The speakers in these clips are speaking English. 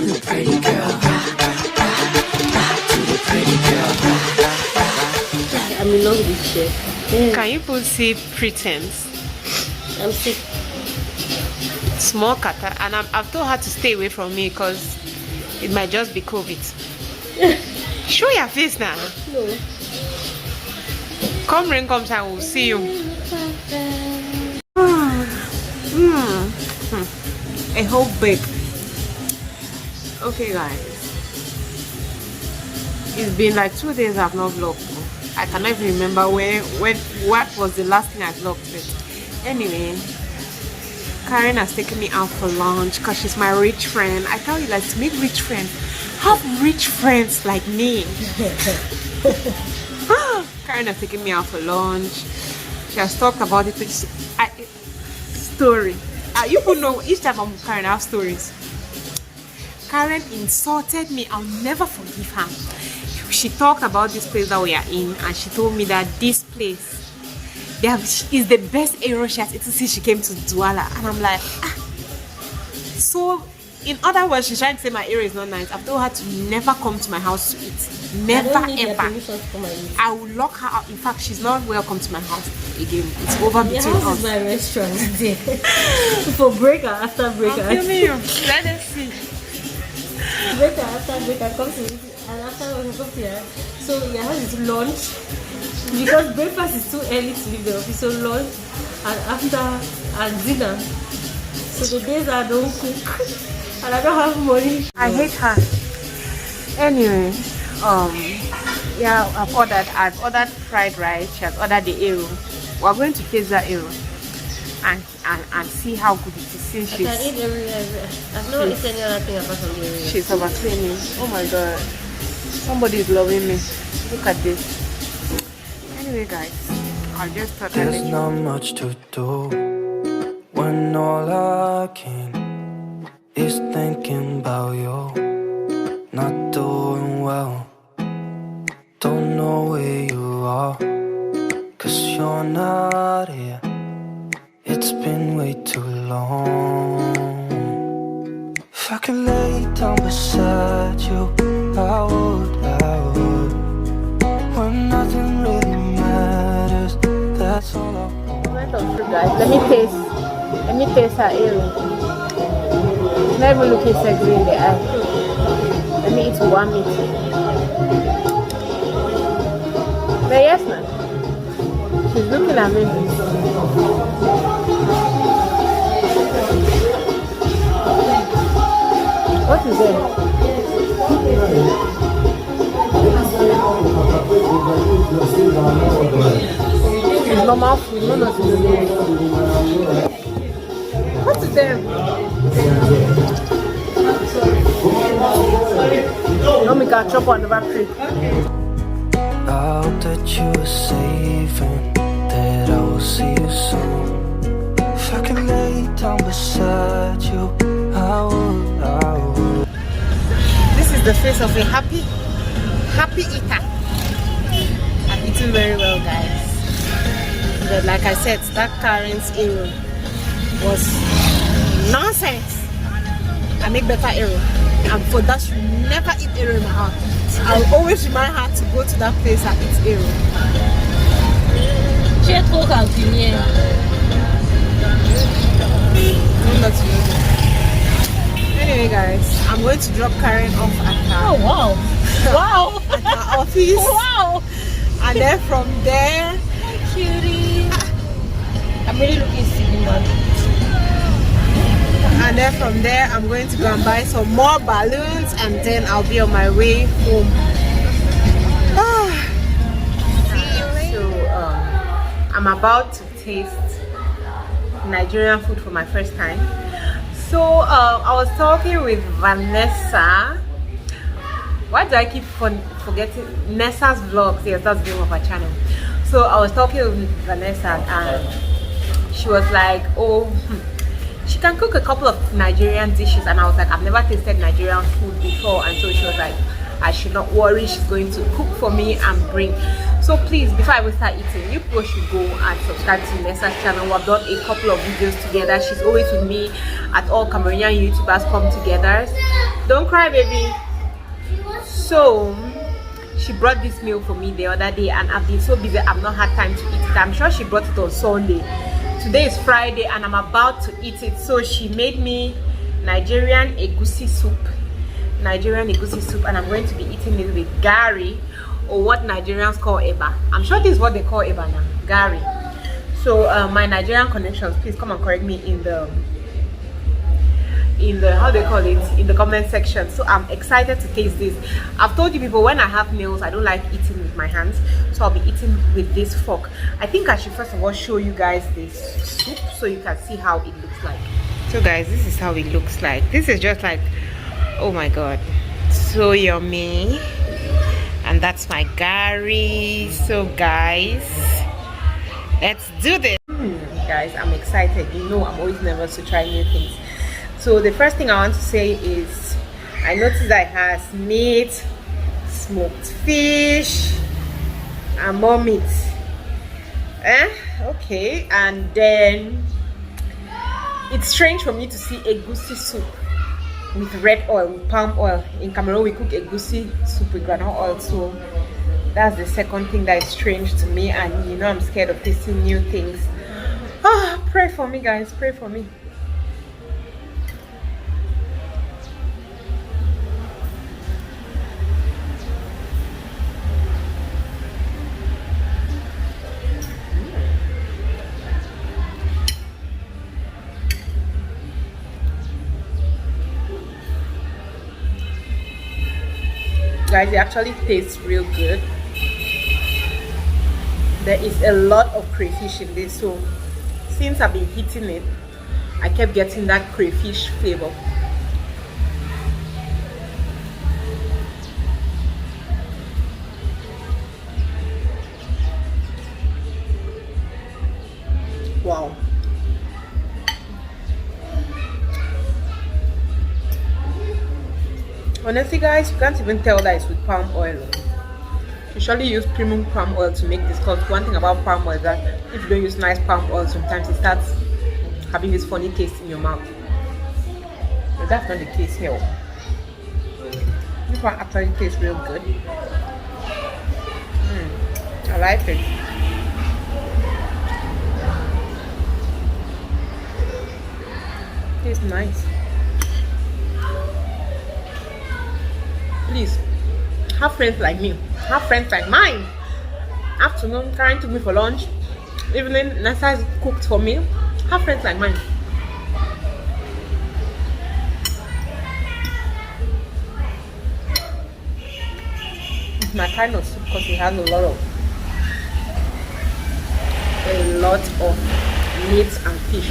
the pretty girl. To the pretty girl. I'm in love with shit. Can you put see pretense? I'm sick. Small kata, and I've told her to stay away from me because it might just be COVID. Show your face now. No. Come rain, come shine, we'll see you. A whole bake. Okay, guys. It's been like 2 days I've not vlogged. I cannot even remember what was the last thing I vlogged with. Anyway, Karen has taken me out for lunch because she's my rich friend. I tell you, like, to make rich friends, have rich friends like me. Karen has taken me out for lunch. She has talked about it. Story. You people know each time I'm with Karen, I have stories. Karen insulted me. I'll never forgive her. She talked about this place that we are in, and she told me that this place is the best area she has eaten since she came to Douala. And I'm like, ah. So in other words, she's trying to say my area is not nice. I've told her to never come to my house to eat. Never ever. I will lock her out. In fact, she's not welcome to my house again. It's over between us. Your house is my restaurant. For breaker after breaker. I'm telling you. Let us see. Breaker after breaker comes to me, and after we come here. So your house is lunch. Because breakfast is too early to leave the office, so lunch and after and dinner. So the days I don't cook and I don't have money. I hate her. Anyway, yeah, I've ordered fried rice. She has ordered the arrow. We're going to taste that arrow and see how good it is. Since I can eat everywhere. I've not eaten any other thing apart from the arrow. She's overcleaning. Oh my god. Somebody is loving me. Look at this. Anyway, guys, I just thought there's not much to do when all I can is thinking about you. Not doing well, don't know where you are, 'cause you're not here. It's been way too long. If I could lay down beside you, I would. When nothing really matters, that's all I want. Guys, let me taste her arrow. It's not even looking sexy in the eye. Let me eat one meat. But yes, man. She's looking amazing. What is it? It's normal food, no nothing to do. What's it there? No, me can chop on the battery. I hope that you are safe and that I will see you soon. If I can lay down beside you, I would. This is the face of a happy eater. I'm eating very well, guys. But like I said, that Karen's arrow was nonsense. I make better arrow, and for that, you never eat arrow in my house. I'll always remind her to go to that place and eat arrow. Anyway, guys, I'm going to drop Karen off at her. Oh wow! Wow! At her office. Wow! And then from there, Cutie! I'm really looking silly, man. And then from there, I'm going to go and buy some more balloons, and then I'll be on my way home. So I'm about to taste Nigerian food for my first time. So I was talking with Vanessa. Why do I keep forgetting Nessa's vlogs? Yes, that's the name of her channel. So I was talking with Vanessa, and she was like, oh, she can cook a couple of Nigerian dishes. And I was like, I've never tasted Nigerian food before. And so she was like, I should not worry, she's going to cook for me and bring. So please, before I will start eating, you people should go and subscribe to Nessa's channel. We've done a couple of videos together. She's always with me at all Cameroonian YouTubers come together. Don't cry, baby. So she brought this meal for me the other day, and I've been so busy I've not had time to eat it. I'm sure she brought it on Sunday. Today is Friday and I'm about to eat it. So she made me Nigerian egusi soup. Nigerian egusi soup, and I'm going to be eating it with gari, or what Nigerians call eba. I'm sure this is what they call eba now, gari. So my Nigerian connections, please come and correct me in the how they call it, in the comment section. So I'm excited to taste this. I've told you people, when I have meals I don't like eating with my hands, so I'll be eating with this fork. I think I should first of all show you guys this soup so you can see how it looks like. So guys, this is how it looks like. This is just like, oh my god, so yummy. And that's my gari. So guys, let's do this. Guys, I'm excited. You know I'm always nervous to try new things. So the first thing I want to say is, I noticed that it has meat, smoked fish, and more meat. Okay, and then it's strange for me to see egusi soup with red oil, with palm oil. In Cameroon we cook egusi soup with granite oil, so that's the second thing that is strange to me. And you know I'm scared of tasting new things. Pray for me, guys, pray for me. Guys, it actually tastes real good. There is a lot of crayfish in this, so since I've been eating it, I kept getting that crayfish flavor. Wow. Honestly guys, you can't even tell that it's with palm oil. Usually use premium palm oil to make this, because one thing about palm oil is that if you don't use nice palm oil, sometimes it starts having this funny taste in your mouth. But that's not the case here. This one actually tastes real good. I like it. Tastes nice. Please have friends like me, have friends like mine. Afternoon carrying to me for lunch, evening Nasa is cooked for me. Have friends like mine. It's my kind of soup because it has a lot of meat and fish.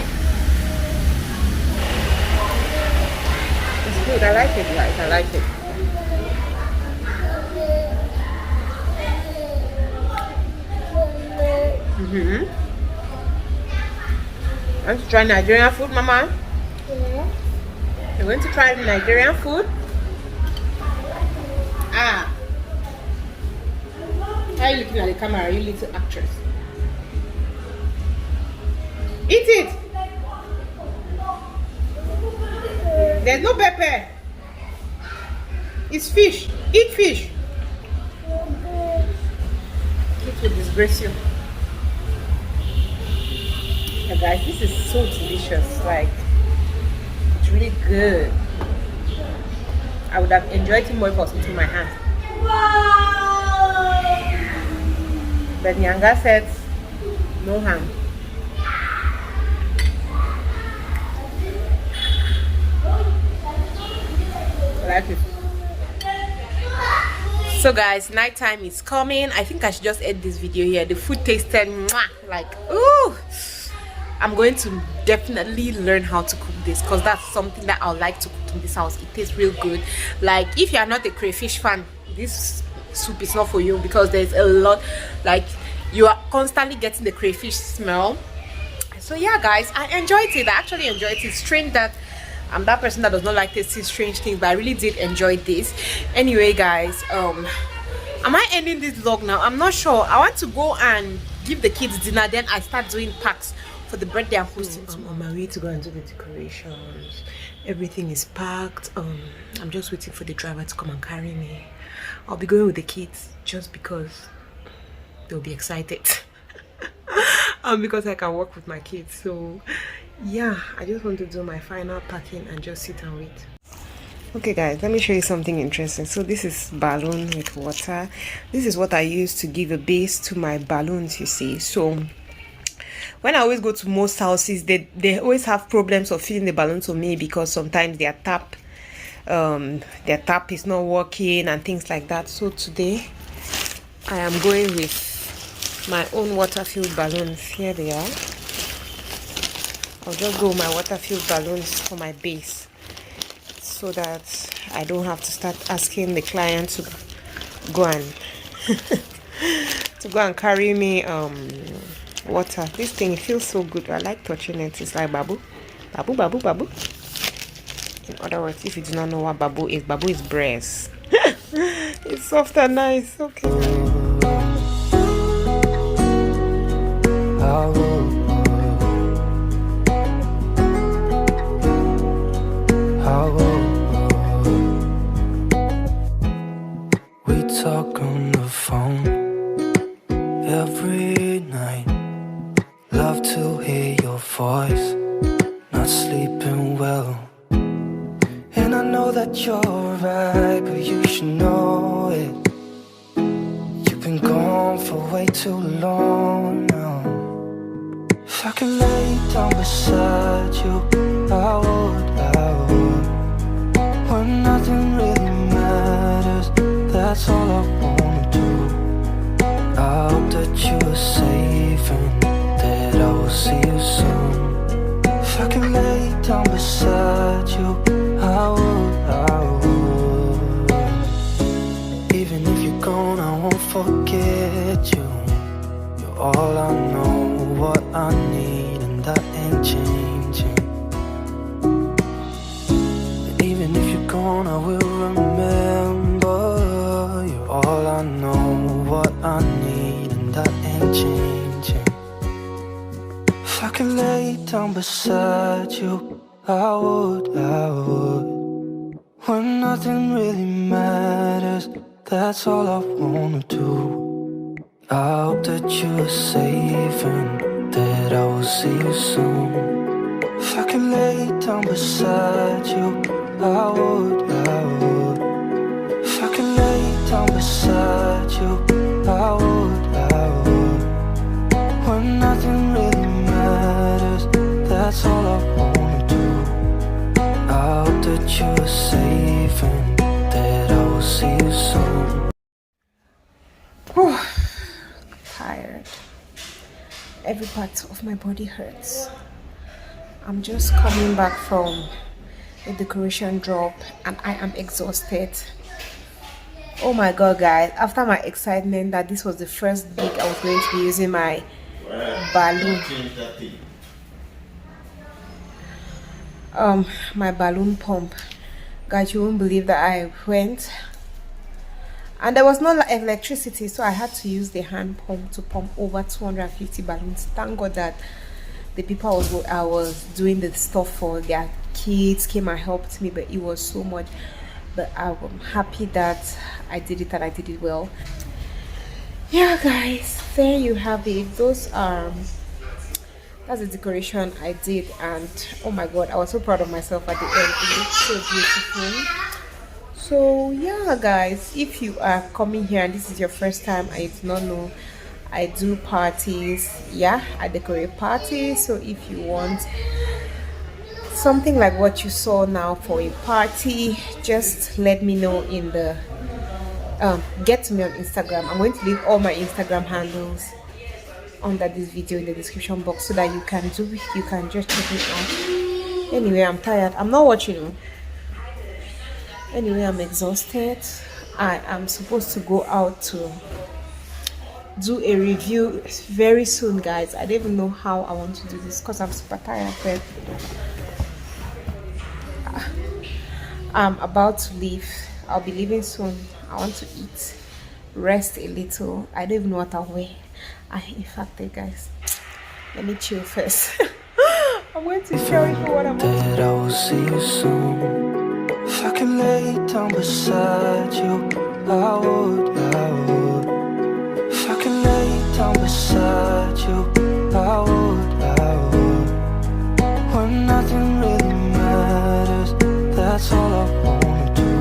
It's good. I like it, guys. I like it. Want to try Nigerian food, Mama? Yeah. You're going to try Nigerian food? How are you looking at the camera? Are you little actress? Eat it! There's no pepper. It's fish. Eat fish. It will disgrace you. Yeah, guys, this is so delicious. Like, it's really good. I would have enjoyed it more if I was eating my hand. But Nyanga said no hand. I like it. So guys, nighttime is coming. I think I should just end this video here. The food tasted like, ooh. I'm going to definitely learn how to cook this, because that's something that I would like to cook in this house. It tastes real good. Like, if you are not a crayfish fan, this soup is not for you, because there's a lot, like, you are constantly getting the crayfish smell. So yeah guys, I enjoyed it. I actually enjoyed it. It's strange that I'm that person that does not like tasting strange things, but I really did enjoy this. Anyway guys, am I ending this vlog now? I'm not sure. I want to go and give the kids dinner, then I start doing packs for the birthday I'm hosting. I'm on my way to go and do the decorations. Everything is packed. I'm just waiting for the driver to come and carry me. I'll be going with the kids just because they'll be excited. Because I can work with my kids. So yeah, I just want to do my final packing and just sit and wait. Okay guys, let me show you something interesting. So this is balloon with water. This is what I use to give a base to my balloons, you see. So when I always go to most houses, they always have problems of filling the balloons for me because sometimes their tap is not working and things like that. So today I am going with my own water-filled balloons. Here they are. I'll just go with my water-filled balloons for my base so that I don't have to start asking the client to go and carry me water. This thing feels so good. I like touching it. It's like babu. In other words, if you do not know what babu is breast. It's soft and nice. Okay. We talk on the phone every night. Love to hear your voice. Not sleeping well. And I know that you're right, but you should know it. You've been gone for way too long now. If I could lay down beside you, I would. When nothing really matters, that's all I wanna do. I hope that you are safe and that I will see you soon. If I could lay down beside you, I would. Even if you're gone, I won't forget you. You're all I know, what I need, and that ain't changing. And even if you're gone, I will remember. You're all I know, what I need, and that ain't changing. If I could lay down beside you, I would. When nothing really matters, that's all I wanna do. I hope that you are safe and that I will see you soon. If I could lay down beside you, I would. If I could lay down beside you, I would. When nothing really matters, that's all I wanna do. I hope that you are safe and that I will see you soon. Whew. Tired. Every part of my body hurts. I'm just coming back from a decoration drop and I am exhausted. Oh my god guys, after my excitement that this was the first week I was going to be using my balloon my balloon pump, guys, you won't believe that I went and there was no electricity, so I had to use the hand pump to pump over 250 balloons. Thank god that the people I was doing the stuff for, their kids came and helped me, but it was so much. But I'm happy that I did it and I did it well. Yeah guys, there you have it. That's the decoration I did, and oh my god, I was so proud of myself at the end. It looked so beautiful. So yeah guys, if you are coming here and this is your first time and you do not know, I do parties. Yeah, I decorate parties. So if you want something like what you saw now for a party, just let me know in the get to me on Instagram. I'm going to leave all my Instagram handles under this video in the description box so that you can just check it out. Anyway, I'm tired. I'm not watching. Anyway, I'm exhausted. I am supposed to go out to do a review very soon, guys. I don't even know how I want to do this because I'm super tired, but I'm about to leave. I'll be leaving soon. I want to eat, rest a little. I don't even know what I'll wear. In fact, guys, let me chill first. I'm going to share it for what I'm that I will see you soon. If I could lay down beside you, I would. If I could lay down beside you, I would. When nothing really matters, that's all I wanna do.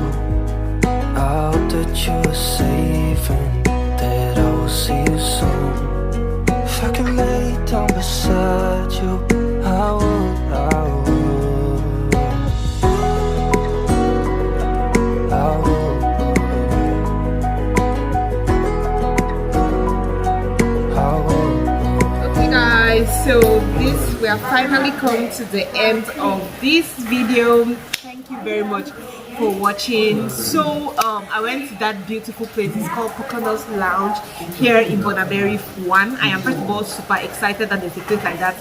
I hope that you are safe and that I will see you soon. If I could lay down beside you, I would. Okay guys, so we have finally come to the end of this video. Thank you very much for watching. So I went to that beautiful place. It's called Coconut Lounge here in Bonaberry 1. I am first of all super excited that there's a place like that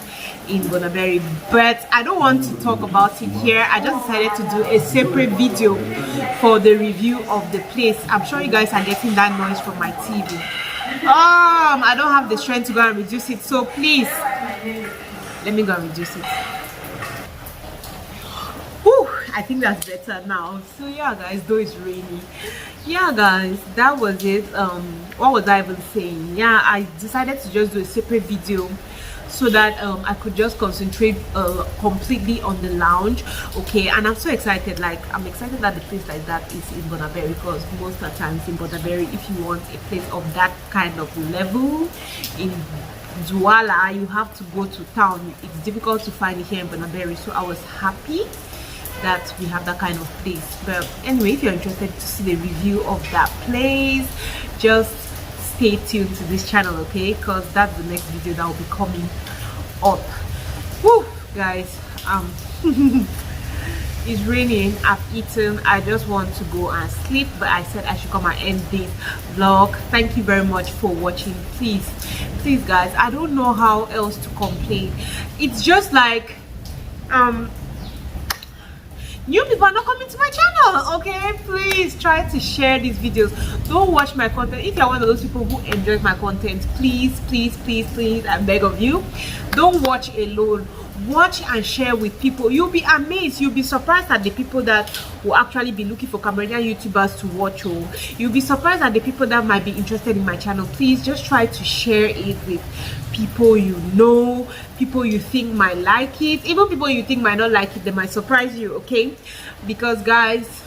in Bonaberry, but I don't want to talk about it here. I just decided to do a separate video for the review of the place. I'm sure you guys are getting that noise from my TV. I don't have the strength to go and reduce it, so please let me go and reduce it. Whew, I think that's better now. So yeah guys, though it's rainy, yeah guys, that was it. What was I even saying? Yeah, I decided to just do a separate video so that I could just concentrate completely on the lounge. Okay, and I'm so excited. Like, I'm excited that the place like that is in Bonaberry, because most of the times in Bonaberry, if you want a place of that kind of level in Douala, you have to go to town. It's difficult to find it here in Bonaberry, so I was happy that we have that kind of place. But anyway, if you're interested to see the review of that place, just stay tuned to this channel, okay, because that's the next video that will be coming up. Woo, guys, it's raining. I've eaten. I just want to go and sleep, but I said I should come and end this vlog. Thank you very much for watching. Please guys, I don't know how else to complain. It's just like new people are not coming to my channel, okay? Please try to share these videos. Don't watch my content. If you're one of those people who enjoys my content, please, I beg of you, don't watch alone. Watch and share with people. You'll be amazed. You'll be surprised at the people that will actually be looking for Cameroonian YouTubers to watch. You'll be surprised at the people that might be interested in my channel. Please just try to share it with people you know, people you think might like it, even people you think might not like it. They might surprise you, okay? Because guys,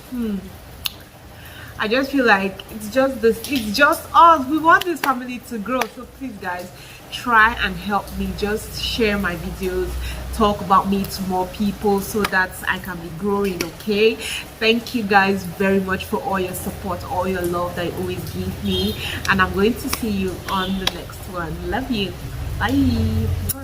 I just feel like it's just us. We want this family to grow. So please guys, try and help me. Just share my videos, talk about me to more people so that I can be growing, okay? Thank you guys very much for all your support, all your love that you always give me, and I'm going to see you on the next one. Love you. Bye.